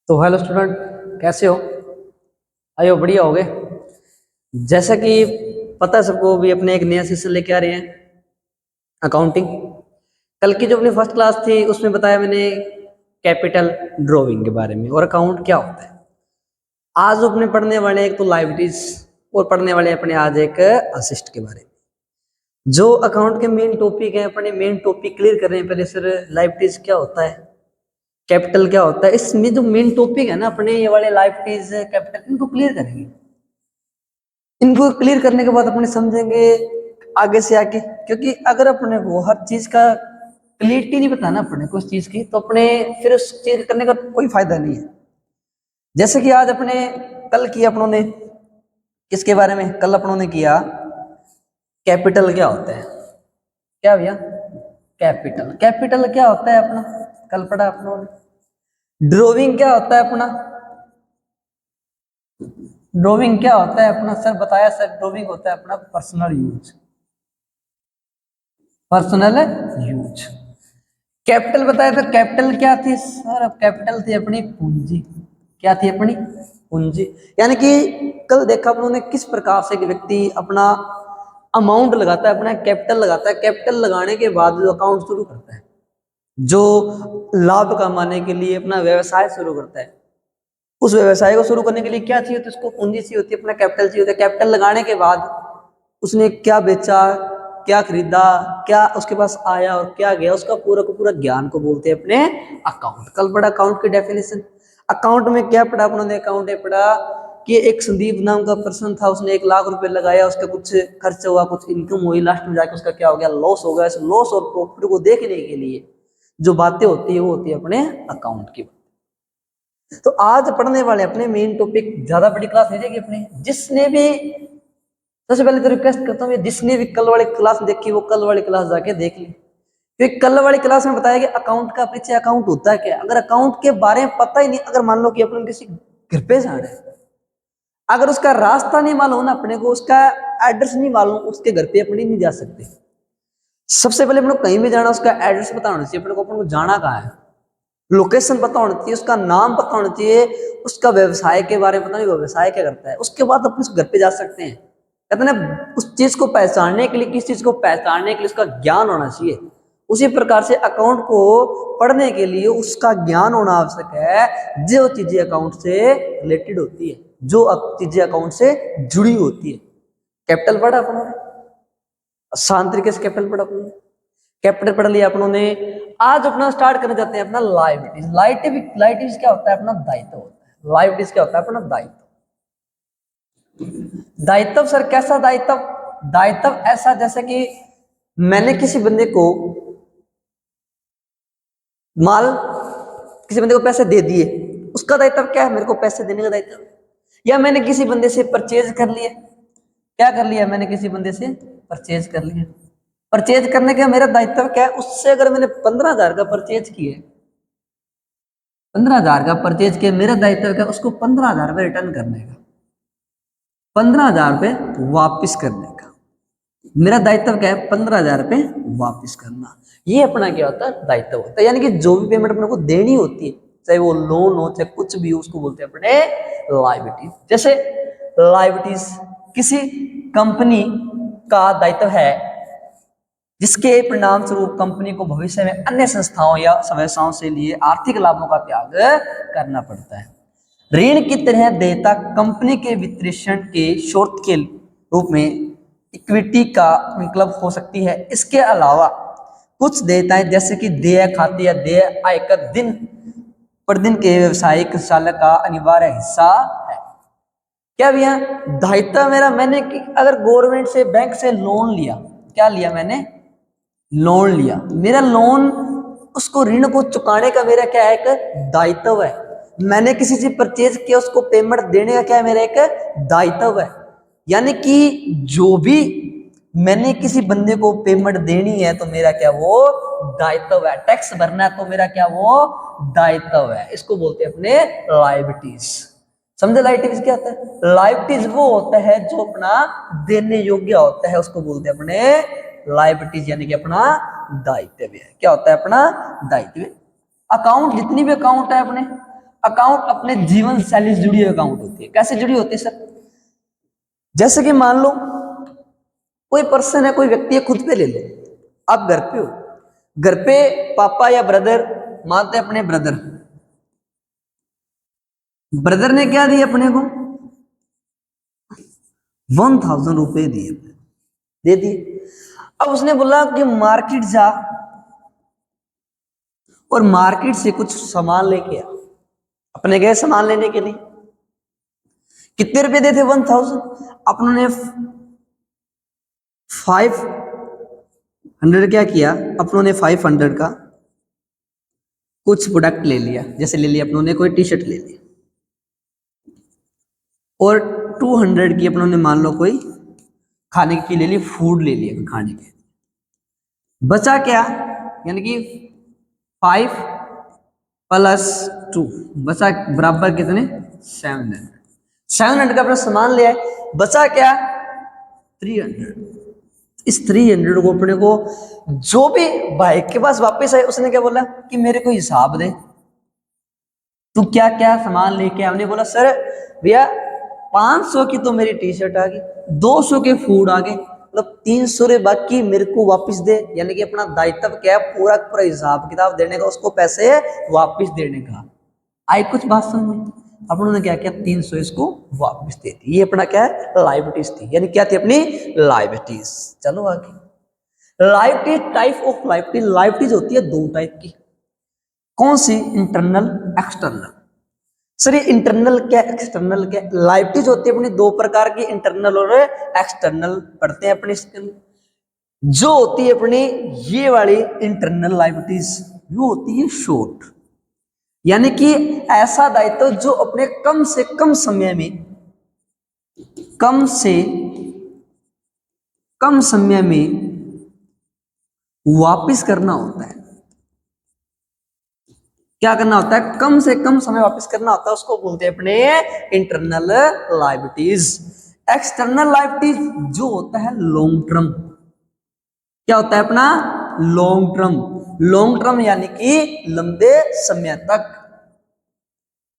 तो hello student, कैसे हो? आइयो बढ़िया हो गए। जैसा कि पता है सबको, भी अपने एक नया सेशन लेके आ रहे हैं, अकाउंटिंग। कल की जो अपनी फर्स्ट क्लास थी उसमें बताया मैंने कैपिटल ड्राइंग के बारे में और अकाउंट क्या होता है। आज अपने पढ़ने वाले एक तो लाइबिलिटीज और पढ़ने वाले अपने आज एक असिस्ट के बारे में। जो अकाउंट के मेन टॉपिक है, अपने मेन टॉपिक क्लियर कर रहे हैं। पहले सर लाइबिलिटीज क्या होता है, कैपिटल क्या होता है, इसमें जो मेन टॉपिक है ना अपने ये वाले लाइबिलिटीज कैपिटल, इनको क्लियर करेंगे। इनको क्लियर करने के बाद अपने समझेंगे आगे से आगे, क्योंकि अगर अपने को हर चीज का क्लियरिटी नहीं बताना अपने को उस चीज की, तो अपने फिर उस चीज करने का कोई फायदा नहीं है। जैसे कि आज अपने कल किया अपनों ने किसके बारे में, कल अपनों ने किया कैपिटल क्या होता है। क्या भैया? कैपिटल। कैपिटल क्या होता है अपना, कल पढ़ा अपनों ने। ड्राइंग क्या होता है अपना, ड्राइंग क्या होता है अपना, सर बताया सर, ड्राइंग होता है अपना personal use, personal use. Capital बताया था, कैपिटल क्या थी सर? अब कैपिटल थी अपनी पूंजी। क्या थी अपनी पूंजी। यानी कि कल देखा हम लोगों ने किस प्रकार से एक व्यक्ति अपना अमाउंट लगाता है, अपना कैपिटल लगाता है। कैपिटल लगाने के बाद जो अकाउंट शुरू करता है, जो लाभ कमाने के लिए अपना व्यवसाय शुरू करता है, उस व्यवसाय को शुरू करने के लिए क्या चाहिए होती है? उसको पूंजी चाहिए होती है, अपना कैपिटल चाहिए होता है। कैपिटल लगाने के बाद उसने क्या बेचा, क्या खरीदा, क्या उसके पास आया और क्या गया, उसका पूरा का पूरा ज्ञान को बोलते हैं अपने अकाउंट। कल पढ़ा अकाउंट की डेफिनेशन। अकाउंट में क्या पढ़ा अपनों ने? अकाउंट में पढ़ा कि एक संदीप नाम का पर्सन था, उसने 1,00,000 रुपए लगाया, उसका कुछ खर्च हुआ, कुछ इनकम हुई, लास्ट में जाके उसका क्या हो गया? लॉस हो गया। इस लॉस और प्रॉफिट को देखने के लिए जो बातें होती है वो होती है अपने अकाउंट की। तो आज पढ़ने वाले अपने मेन टॉपिक, ज्यादा बड़ी क्लास नहीं जाएगी अपने। जिसने भी, सबसे पहले तो रिक्वेस्ट करता हूँ, जिसने भी कल वाली क्लास देखी वो कल वाली क्लास जाके देख ली, क्योंकि कल वाली क्लास में बताया गया अकाउंट का परिचय, अकाउंट होता है क्या। अगर अकाउंट के बारे में पता ही नहीं, अगर मान लो कि अपन किसी घर पे जा रहे हैं, अगर उसका रास्ता नहीं मालूम ना अपने को, उसका एड्रेस नहीं मालूम, उसके घर पे अपने नहीं जा सकते। सबसे पहले अपने को कहीं भी जाना, उसका एड्रेस पता होना चाहिए अपने को, अपन को जाना कहाँ है, लोकेशन पता होना चाहिए, उसका नाम पता होना चाहिए, उसका व्यवसाय के बारे में पता नहीं व्यवसाय क्या करता है, उसके बाद अपन उस घर पे जा सकते हैं। कहते हैं ना, उस चीज को पहचानने के लिए, किस चीज को पहचानने के लिए उसका ज्ञान होना चाहिए। उसी प्रकार से अकाउंट को पढ़ने के लिए उसका ज्ञान होना आवश्यक है, जो चीजें अकाउंट से रिलेटेड होती है, जो चीजें अकाउंट से जुड़ी होती है। कैपिटल पढ़ा अपन ने, आसान तरीके से कैपिटल पढ़ा अपन ने, कैपिटल पढ़ लिया अपन ने। आज अपना स्टार्ट करने जाते हैं अपना लायबिलिटीज। लायबिलिटीज क्या होता है? अपना दायित्व होता है। लायबिलिटीज क्या होता है? अपना दायित्व। दायित्व सर कैसा दायित्व? दायित्व ऐसा जैसे कि मैंने किसी बंदे को माल, किसी बंदे को पैसे दे दिए, उसका दायित्व क्या है? मेरे को पैसे देने का दायित्व। या मैंने किसी बंदे से परचेज कर लिया, क्या कर लिया? मैंने किसी बंदे से परचेज कर लिया। परचेज करने का मेरा दायित्व क्या है? उससे अगर मैंने 15,000 का परचेज किया, 15,000 का परचेज किया, मेरा दायित्व क्या? उसको 15,000 रुपये रिटर्न करने का, 15,000 रुपये वापिस करने का। मेरा दायित्व क्या है? 15,000 रुपये वापिस करना। ये अपना क्या होता है? दायित्व होता है। यानी कि जो भी पेमेंट अपने को देनी होती है, चाहे वो लोन हो चाहे कुछ भी हो, उसको बोलते हैं अपने लायबिलिटीज। जैसे लायबिलिटीज किसी कंपनी का दायित्व है, जिसके परिणाम स्वरूप कंपनी को भविष्य में अन्य संस्थाओं या व्यवसायों से लिए आर्थिक लाभों का त्याग करना पड़ता है। ऋण की तरह देयता कंपनी के वित्तपोषण के स्रोत के रूप में इक्विटी का विकल्प हो सकती है। इसके अलावा कुछ देयताएं जैसे कि देय खाते या देय आयकर दिन प्रतिदिन के व्यवसायिक संचालन का अनिवार्य हिस्सा है। क्या भैया? दायित्व मेरा, मैंने अगर गवर्नमेंट से, बैंक से लोन लिया, क्या लिया मैंने? लोन लिया। मेरा लोन, उसको ऋण को चुकाने का मेरा क्या है? एक दायित्व है। मैंने किसी से परचेज किया, उसको पेमेंट देने का क्या है? मेरा एक दायित्व है। यानी कि जो भी मैंने किसी बंदे को पेमेंट देनी है तो मेरा क्या? वो दायित्व है। टैक्स भरना है तो मेरा क्या? वो दायित्व है। इसको बोलते हैं अपने लायबिलिटीज। समझे लायबिलिटीज क्या होता है? लायबिलिटीज वो होता है जो अपना देने योग्य होता है, उसको बोलते हैं अपने लायबिलिटीज, यानी कि अपना दायित्व है। क्या होता है? अपना दायित्व। अकाउंट, जितनी भी अकाउंट है अपने, अकाउंट अपने जीवन शैली से जुड़ी हुई अकाउंट होती है। कैसे जुड़ी होती है सर? जैसे कि मान लो कोई पर्सन है, कोई व्यक्ति है, खुद पे ले लो, आप घर पे हो, घर पे पापा या ब्रदर, मानते अपने ब्रदर, ब्रदर ने क्या दिया अपने को? 1000 रुपए दिए, दे दिए। अब उसने बोला कि मार्केट जा और मार्केट से कुछ सामान लेके आ। अपने गए सामान लेने के लिए, कितने रुपए देते? 1000। अपने 500 क्या किया, अपनों ने 500 का कुछ प्रोडक्ट ले लिया। जैसे ले लिया अपनों ने कोई टी शर्ट ले ली, और 200 की अपनों ने मान लो कोई खाने की ले ली, फूड ले लिया खाने के। बचा क्या? यानी कि 5 + 2 बचा बराबर कितने? 700। 700 का अपना सामान ले आए, बचा क्या? 300। इस 300 को अपने को जो भी भाई के पास वापस आए, उसने क्या बोला कि मेरे को हिसाब दे, तू क्या क्या सामान लेके। हमने बोला सर भैया 500 की तो मेरी टी शर्ट आ गई, 200 के फूड आ गए, मतलब 300 बाकी मेरे को वापस दे। यानी कि अपना दायित्व क्या है? पूरा पूरा हिसाब किताब देने का, उसको पैसे वापस देने का। आई कुछ बात समझ में? अब उन्होंने क्या किया? 300 इसको वापस दे दी। ये अपना क्या है? लायबिलिटीज थी। यानी क्या थी अपनी? लायबिलिटीज। चलो आगे। Liability, type of liability. Liabilities होती है 2 टाइप की। कौन सी? Internal, external. सर ये इंटरनल क्या एक्सटर्नल क्या? लायबिलिटीज होती है अपनी 2 प्रकार की, इंटरनल और एक्सटर्नल। पढ़ते हैं अपने जो होती है अपनी ये वाली इंटरनल लायबिलिटीज, वो होती है शॉर्ट, यानी कि ऐसा दायित्व जो अपने कम से कम समय में, कम से कम समय में वापस करना होता है। क्या करना होता है? कम से कम समय वापस करना होता है, उसको बोलते हैं अपने इंटरनल लायबिलिटीज। एक्सटर्नल लायबिलिटीज जो होता है लॉन्ग टर्म। क्या होता है अपना? Long term. लॉन्ग टर्म यानी कि लंबे समय तक,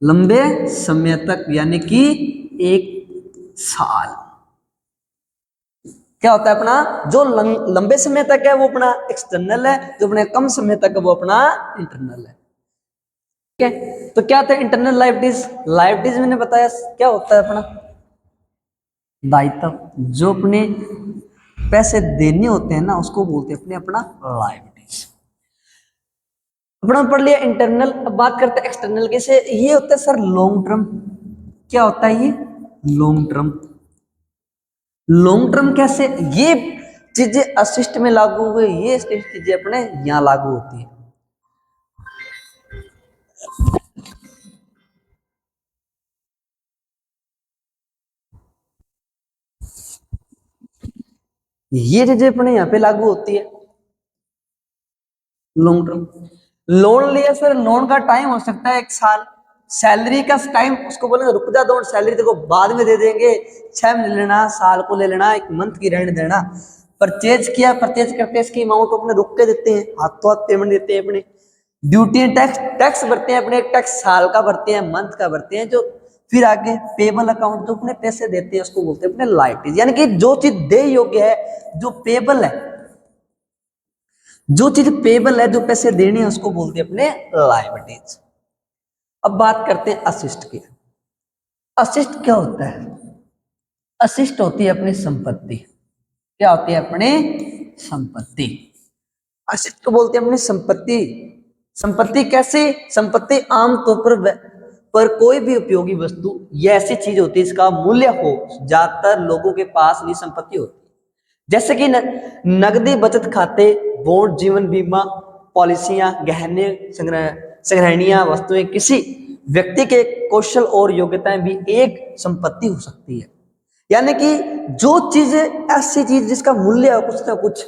लंबे समय तक, यानी कि 1 साल। क्या होता है अपना? जो लंबे समय तक है वो अपना एक्सटर्नल है, जो अपने कम समय तक है वो अपना इंटरनल है। ठीक है, तो क्या था इंटरनल लायबिलिटीज? लायबिलिटीज मैंने बताया क्या होता है अपना दायित्व, जो अपने पैसे देने होते हैं ना, उसको बोलते हैं अपने अपना लायबिलिटीज। अपना पढ़ लिया इंटरनल। अब बात करते हैं एक्सटर्नल के से। ये होता है सर लॉन्ग टर्म। क्या होता है ये? Long term. लॉन्ग टर्म कैसे? ये चीजें असिस्ट में लागू हुए, ये चीजें अपने यहां लागू होती है। ये चीजें अपने यहाँ पे लागू होती है लॉन्ग टर्म। लोन लिया सर, लोन का टाइम हो सकता है 1 साल। सैलरी का टाइम, उसको बोलेंगे रुक जा दो, सैलरी देखो बाद में दे देंगे, 6 महीने लेना, साल को ले लेना, 1 मंथ की रहने देना। परचेज किया, परचेज करते इसकी अमाउंट अपने रुक के देते हैं, हाथों हाथ पेमेंट देते हैं अपने। ड्यूटी एंड टैक्स, टैक्स भरते हैं अपने, टैक्स साल का भरते हैं, मंथ का भरते हैं। जो फिर आगे पेबल अकाउंट, जो अपने पैसे देते हैं उसको बोलते हैं अपने लायबिलिटीज। यानी कि जो चीज दे योग्य है, जो पेबल है, जो चीज पेबल है, जो पैसे देने हैं, उसको बोलते हैं अपने लायबिलिटीज। अब बात करते हैं असिस्ट की। असिस्ट क्या होता है? असिस्ट होती है अपनी संपत्ति। क्या होती है? अपने संपत्ति। असिस्ट को बोलते हैं अपनी संपत्ति। संपत्ति कैसे? संपत्ति आमतौर पर कोई भी उपयोगी वस्तु या ऐसी चीज होती है इसका मूल्य हो, ज्यादातर लोगों के पास ये संपत्ति होती है। जैसे कि नगदी बचत खाते, बॉन्ड, जीवन बीमा पॉलिसियां, गहने, संग्रहणीय वस्तुएं, किसी व्यक्ति के कौशल और योग्यताएं भी एक संपत्ति हो सकती है। यानी कि जो चीज, ऐसी चीज जिसका मूल्य है कुछ ना कुछ,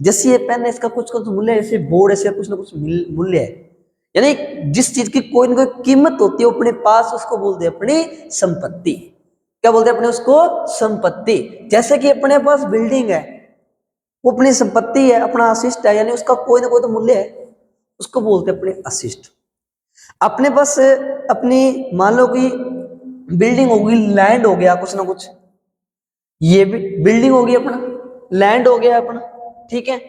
जैसे ये पेन है इसका कुछ कुछ मूल्य है, जैसे बोर्ड है इसका कुछ ना कुछ मूल्य है। यानी जिस चीज की कोई ना कोई कीमत होती है अपने पास, उसको बोलते हैं अपनी संपत्ति। क्या बोलते हैं अपने उसको? संपत्ति। जैसे कि अपने पास बिल्डिंग है, वो अपनी संपत्ति है, अपना अशिष्ट है, यानी उसका कोई ना कोई तो मूल्य है, उसको बोलते हैं अपने अशिष्ट। अपने पास अपनी मान लो कि बिल्डिंग होगी, लैंड हो गया कुछ ना कुछ, ये भी बिल्डिंग होगी अपना, लैंड हो गया अपना, ठीक है।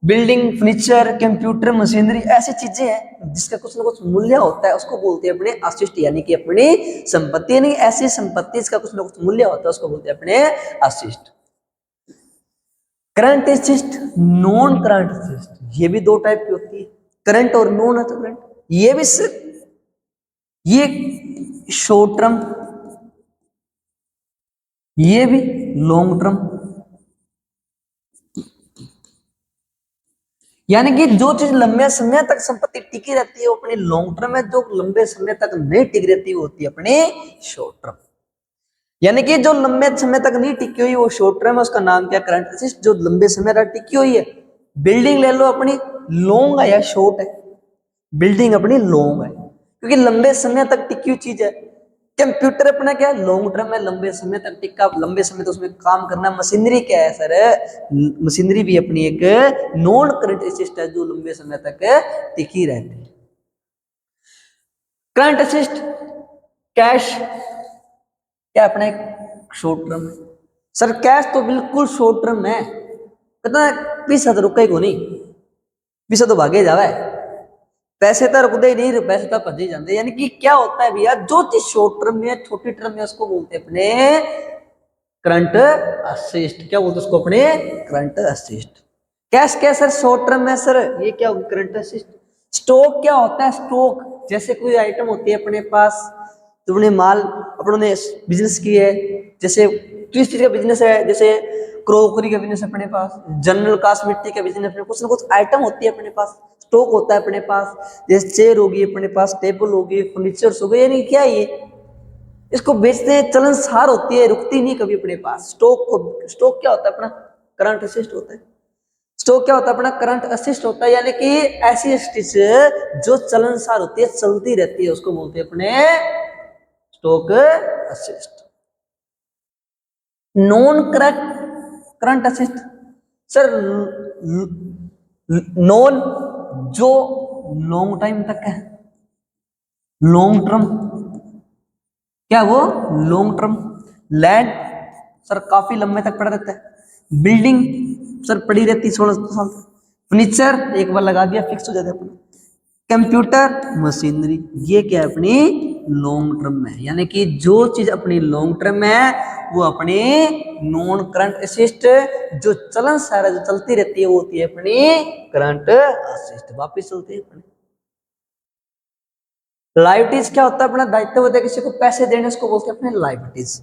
बिल्डिंग, फर्नीचर, कंप्यूटर, मशीनरी, ऐसी चीजें हैं जिसका कुछ ना कुछ मूल्य होता है, उसको बोलते हैं अपने अशिष्ट, यानी कि अपनी संपत्ति, यानी ऐसी संपत्ति जिसका कुछ ना कुछ मूल्य होता है उसको बोलते हैं अपने अशिष्ट। करंट अशिष्ट, नॉन करंट अशिष्ट, ये भी दो टाइप की होती है, करंट और नॉन करंट। ये भी सिर्फ ये शॉर्ट टर्म, ये भी लॉन्ग टर्म, यानी कि जो चीज लंबे समय तक संपत्ति टिकी रहती है वो अपनी लॉन्ग टर्म है, जो लंबे समय तक नहीं टिक रहती वो होती है अपनी शॉर्ट टर्म। यानी कि जो लंबे समय तक नहीं टिकी हुई वो शॉर्ट टर्म है, उसका नाम क्या, करंट असिस्ट। जो लंबे समय तक टिकी हुई है, बिल्डिंग ले लो अपनी, लॉन्ग है या शॉर्ट है, बिल्डिंग अपनी लॉन्ग है क्योंकि लंबे समय तक टिकी हुई चीज है। कंप्यूटर अपना क्या है, लॉन्ग टर्म है, लंबे समय तक टिका, लंबे समय तक उसमें काम करना। मशीनरी क्या है सर, मशीनरी भी अपनी एक नॉन करंट असिस्ट है जो लंबे समय तक टिकी रहती है। करंट असिस्ट, कैश क्या अपना एक शॉर्ट टर्म है सर, कैश तो बिल्कुल शॉर्ट टर्म है, पता है पैसा तो रुका ही को नहीं, पैसा तो भागे जावा है, पैसे तो रुकते ही नहीं, पैसे तो भज ही जाते। यानी कि क्या होता है भैया, जो चीज शॉर्ट टर्म में, छोटी टर्म में, उसको बोलते हैं अपने करंट असिस्ट। क्या बोलते हैं उसको, अपने करंट असिस्ट। कैश क्या सर, शॉर्ट टर्म है सर, ये क्या होगा, करंट असिस्ट। स्टॉक क्या होता है, स्टॉक जैसे कोई आइटम होती है अपने पास, तुमने माल अपनों ने बिजनेस की है, जैसे किस चीज का बिजनेस है, जैसे क्रोकरी का बिजनेस अपने पास, जनरल कॉस्मेटिक का बिजनेस अपने, कुछ ना कुछ आइटम होती है अपने पास, स्टॉक होता है अपने पास, जैसे चेयर होगी अपने पास, टेबल होगी, फर्नीचर हो गए, यानी क्या है ये, इसको बेचते हैं, चलन सार होती है, रुकती नहीं कभी अपने पास। स्टॉक को, स्टॉक क्या होता है अपना, करंट असिस्ट होता है। स्टॉक क्या होता है अपना, करंट असिस्ट होता है, यानी कि ऐसी चीज जो चलन सार होती है, चलती रहती है, उसको बोलते हैं अपने stock assist. Non current current assist sir, non जो लॉन्ग टाइम तक है, लॉन्ग टर्म, क्या वो लॉन्ग टर्म। लैंड सर काफी लंबे तक पड़ा रहता है। बिल्डिंग सर पड़ी रहती है 16 साल तक। फर्नीचर एक बार लगा दिया फिक्स हो जाता है अपना। कंप्यूटर, मशीनरी, ये क्या है अपनी लॉन्ग टर्म में, यानी कि जो चीज अपनी लॉन्ग टर्म में है वो अपनी नॉन करंट असिस्ट, जो चलन सारा जो चलती रहती है वो होती है अपनी करंट असिस्ट, वापिस चलती है अपनी। लाइबिलिटीज क्या होता है, अपना दायित्व होता है किसी को पैसे देने, उसको बोलते हैं अपने लाइबिलिटीज।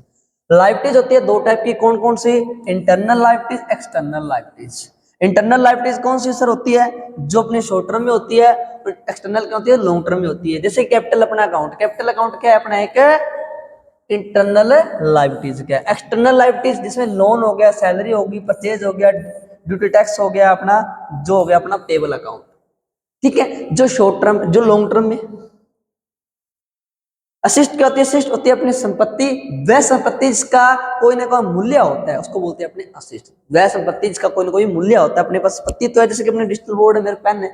लाइबिलिटीज होती है दो टाइप की, कौन कौन सी, internal liabilities, external liabilities. Internal liabilities कौन सी सर होती है, जो अपने शॉर्ट टर्म में होती है, और एक्सटर्नल क्या होती है, लॉन्ग टर्म में होती है। जैसे कैपिटल अपना अकाउंट, कैपिटल अकाउंट क्या है अपना एक इंटरनल लाइबिलिटीज। क्या है एक्सटर्नल लाइबिलिटीज, जिसमें लोन हो गया, सैलरी होगी, परचेज हो गया, ड्यूटी टैक्स हो गया, अपना जो हो गया अपना पेबल अकाउंट, ठीक है। जो शॉर्ट टर्म, जो लॉन्ग टर्म में। अशिष्ट क्या होती है, अशिष्ट होती है अपनी संपत्ति, वह संपत्ति जिसका कोई ना कोई मूल्य होता है उसको बोलते हैं अपने अशिष्ट। वह संपत्ति जिसका कोई ना कोई मूल्य होता है, अपने पास संपत्ति तो है, जैसे कि अपने डिजिटल बोर्ड है, मेरे पेन है,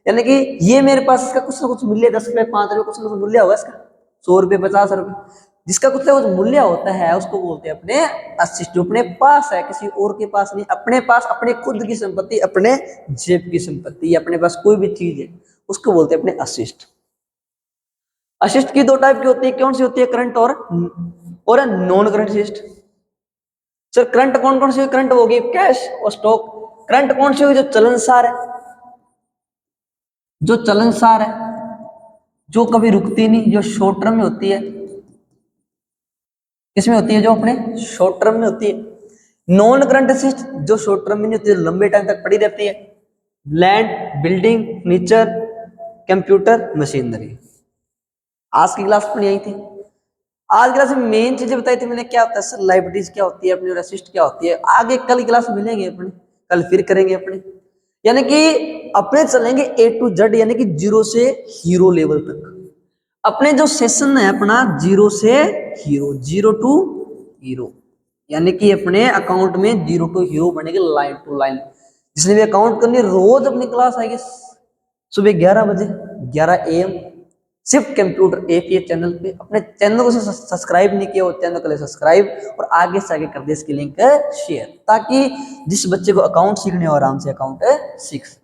यानी कि ये मेरे पास, इसका कुछ ना कुछ मूल्य, 10 रुपए, 5 रुपए, कुछ ना कुछ मूल्य होगा इसका, 100 रुपए, 50 रुपए, जिसका कुछ ना कुछ मूल्य होता है उसको बोलते हैं अपने अशिष्ट। जो अपने पास है, किसी और के पास नहीं, अपने पास, अपने खुद की संपत्ति, अपने जेब की संपत्ति, या अपने पास कोई भी चीज है उसको बोलते हैं अपने अशिष्ट। अशिष्ट की दो टाइप की होती है, कौन सी होती है, करंट और नॉन करंट अशिष्ट। सर करंट कौन कौन सी, करंट होगी कैश और स्टॉक। करंट कौन सी होगी, जो चलनसार है, जो चलनसार है, जो कभी रुकती नहीं, जो शॉर्ट टर्म में होती है, किसमें होती है, जो अपने शॉर्ट टर्म में होती है। नॉन करंट असिस्ट, जो शॉर्ट टर्म में नहीं होती है, लंबे टाइम तक पड़ी रहती है। Land, building, furniture, computer, machinery. आज की क्लास में यही थी। आज की क्लास में मेन चीजें बताई थी मैंने, क्या होता है सर लाइबिलिटीज क्या होती है अपनी, और असिस्ट क्या होती है। आगे कल की क्लास में मिलेंगे अपने, कल फिर करेंगे अपने, यानी कि अपने चलेंगे ए टू जेड, यानी कि जीरो से हीरो लेवल तक। अपने जो सेशन है अपना जीरो से हीरो, जीरो टू हीरो, यानी कि अपने अकाउंट में जीरो टू हीरो बनेगी, लाइन टू लाइन। जिसने भी अकाउंट करनी, रोज अपनी क्लास आएगी सुबह 11 बजे, 11 AM, shift computer APH channel पे। अपने चैनल को सब्सक्राइब नहीं किया हो, चैनल को सब्सक्राइब और आगे से आगे कर दे इसकी लिंक शेयर, ताकि जिस बच्चे को अकाउंट सीखने हो आराम से अकाउंट सीख सके।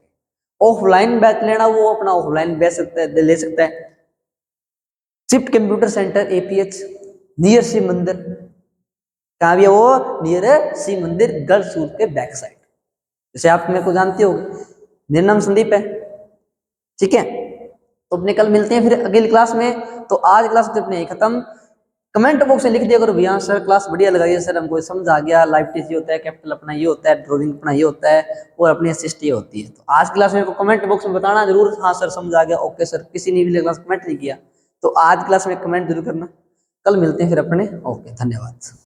ऑफलाइन बैच लेना वो अपना ऑफलाइन बैच सकता है, ले सकता है। Shift computer center APH near Shiv Mandir, कहाँ भी है वो? Near Shiv Mandir girls school के बैक साइड। जैसे आप मेरे को जानते हो, मेरा नाम संदीप है, ठीक है। तो अपने कल मिलते हैं फिर अगली क्लास में। तो आज क्लास तो अपने खत्म। कमेंट बॉक्स में लिख दिया करो भैया सर क्लास बढ़िया लगाई है, सर हमको समझ आ गया, लाइव टेस्ट ये होता है, कैपिटल अपना ये होता है, ड्राइंग अपना ये होता है, और अपनी असिस्ट ये होती है। तो आज क्लास में कमेंट बॉक्स में बताना जरूर, हाँ सर समझ आ गया, ओके सर। किसी ने भी क्लास कमेंट नहीं किया तो आज क्लास में कमेंट जरूर करना। कल मिलते हैं फिर अपने, ओके धन्यवाद।